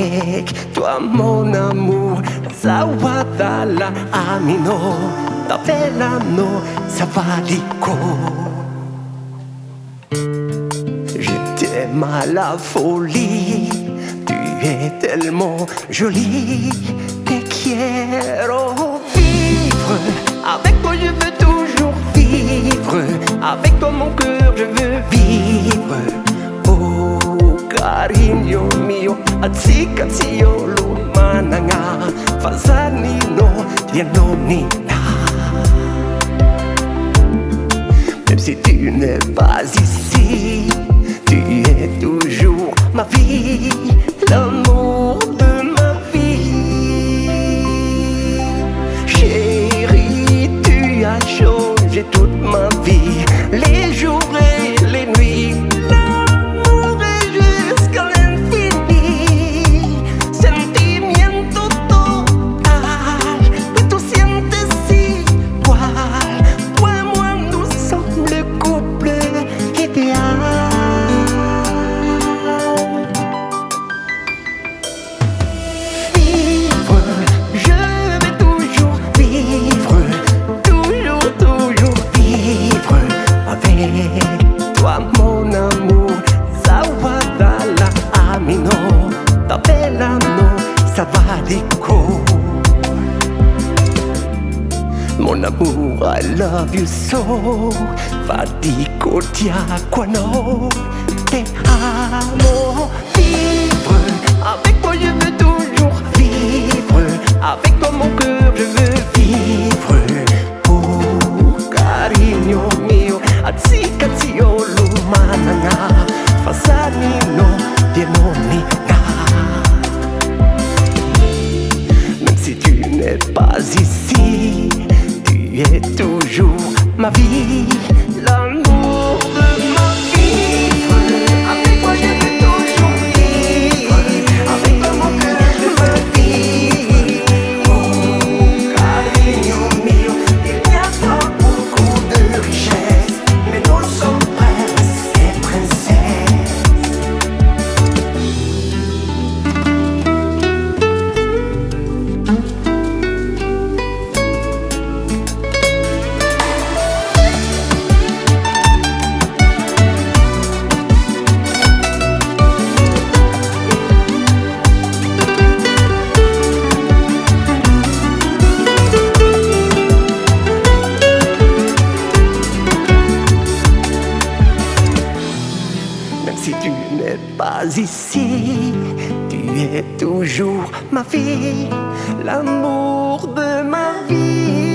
avec toi mon amour. Zawadala Amino, Tavelano, Savadiko. Je t'aime à la folie, tu es tellement jolie. Te quiero vivre, avec toi je veux toujours vivre. Avec toi mon cœur je veux vivre. Oh cariño mio, atzikatio lumananga, fazanino tianonina. Même si tu n'es pas ici, tu es toujours ma vie, l'amour de ma vie. Chérie, tu as changé toute ma vie, les jours et les nuits. L'amour est jusqu'à l'infini, sentimiento total, que tú sientes igual. Toi et moi, nous sommes le couple idéal. Toi mon amour, Zawadala Amino, Tabelano, Savadiko. Mon amour, I love you so. Fadiko Diaquano, te amo. Vivre, avec toi je veux toujours vivre. Avec toi mon cœur je veux vivre. Oh cariño mio, atzikatio lumananga, fazanino tianonina. Même si tu n'es pas ici, tu es toujours ma vie, l'amour de ma vie. Avec toi je veux toujours vivre, avec toi mon cœur je veux vivre. Oh cariño mio, il n'y a pas beaucoup de richesse, mais nous sommes princes et princesses. Même si tu n'es pas ici, tu es toujours ma vie, l'amour de ma vie.